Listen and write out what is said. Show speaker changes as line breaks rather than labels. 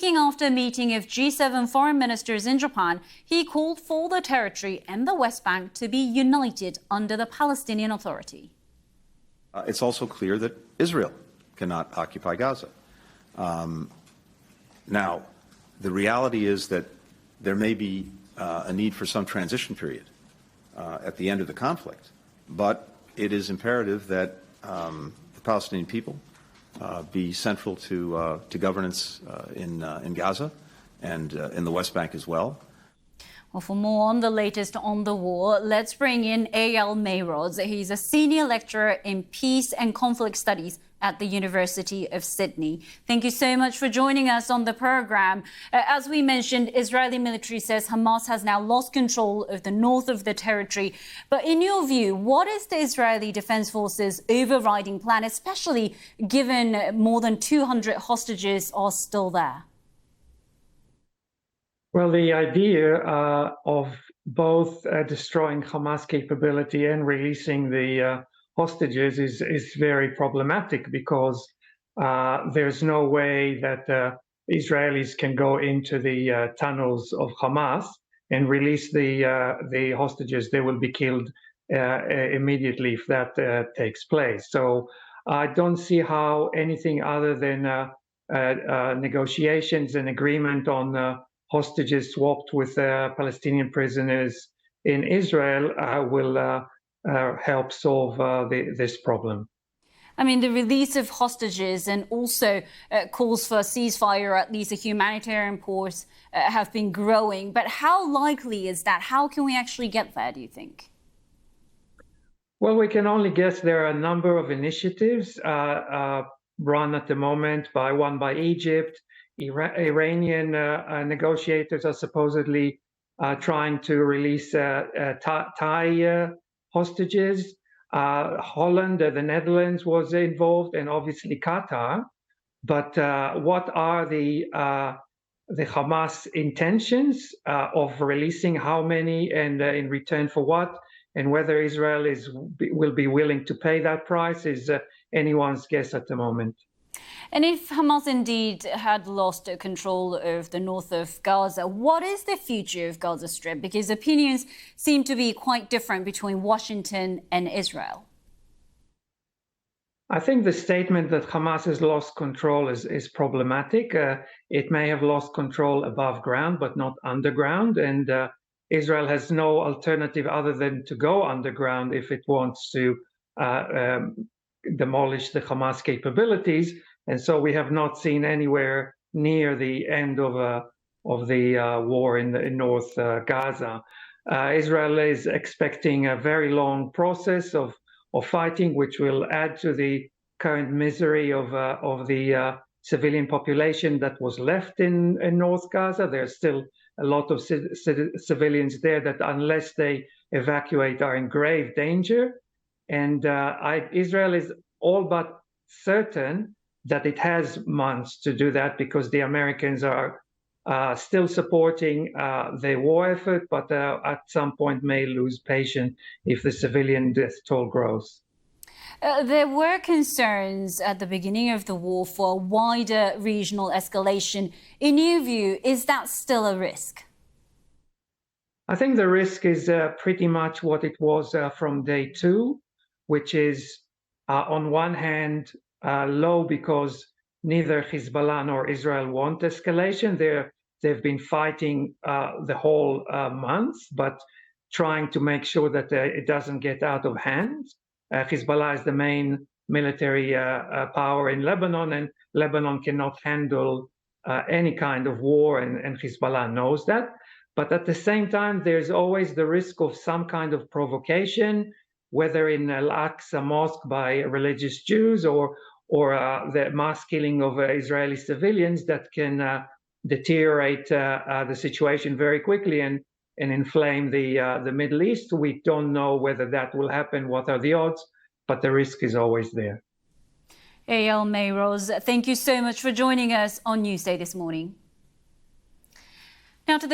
After a meeting of G7 foreign ministers in Japan, he called for the territory and the West Bank to be united under the Palestinian Authority.
It's also clear that Israel cannot occupy Gaza. Now, the reality is that there may be a need for some transition period at the end of the conflict, but it is imperative that the Palestinian people be central to governance in Gaza and in the West Bank as well.
Well, for more on the latest on the war, let's bring in Eyal Mayroz. He's a senior lecturer in peace and conflict studies at the University of Sydney. Thank you so much for joining us on the program. As we mentioned, Israeli military says Hamas has now lost control of the north of the territory. But in your view, what is the Israeli Defense Forces' overriding plan, especially given more than 200 hostages are still there?
Well, the idea of both destroying Hamas capability and releasing the hostages is very problematic because there's no way that Israelis can go into the tunnels of Hamas and release the hostages. They will be killed immediately if that takes place. So I don't see how anything other than negotiations and agreement on hostages swapped with Palestinian prisoners in Israel will help solve this problem.
I mean, the release of hostages and also calls for a ceasefire, or at least a humanitarian pause, have been growing. But how likely is that? How can we actually get there, do you think?
Well, we can only guess. There are a number of initiatives run at the moment by Egypt. Iranian negotiators are supposedly trying to release Thai hostages. Holland, the Netherlands was involved, and obviously Qatar. But what are the Hamas intentions of releasing how many and in return for what, and whether Israel will be willing to pay that price is anyone's guess at the moment.
And if Hamas indeed had lost control of the north of Gaza, what is the future of Gaza Strip? Because opinions seem to be quite different between Washington and Israel.
I think the statement that Hamas has lost control is problematic. It may have lost control above ground, but not underground. And Israel has no alternative other than to go underground if it wants to demolish the Hamas capabilities. And so we have not seen anywhere near the end of the war in North Gaza. Israel is expecting a very long process of fighting, which will add to the current misery of the civilian population that was left in North Gaza. There's still a lot of civilians there that, unless they evacuate, are in grave danger. And Israel is all but certain that it has months to do that, because the Americans are still supporting the war effort, but at some point may lose patience if the civilian death toll grows.
There were concerns at the beginning of the war for a wider regional escalation. In your view, is that still a risk?
I think the risk is pretty much what it was from day two, which is on one hand, low because neither Hezbollah nor Israel want escalation. They've been fighting the whole month, but trying to make sure that it doesn't get out of hand. Hezbollah is the main military power in Lebanon, and Lebanon cannot handle any kind of war, and Hezbollah knows that. But at the same time, there's always the risk of some kind of provocation, whether in Al-Aqsa Mosque by religious Jews or the mass killing of Israeli civilians that can deteriorate the situation very quickly and inflame the Middle East. We don't know whether that will happen, what are the odds, but the risk is always there.
Eyal Mayroz, thank you so much for joining us on Newsday this morning. Now to the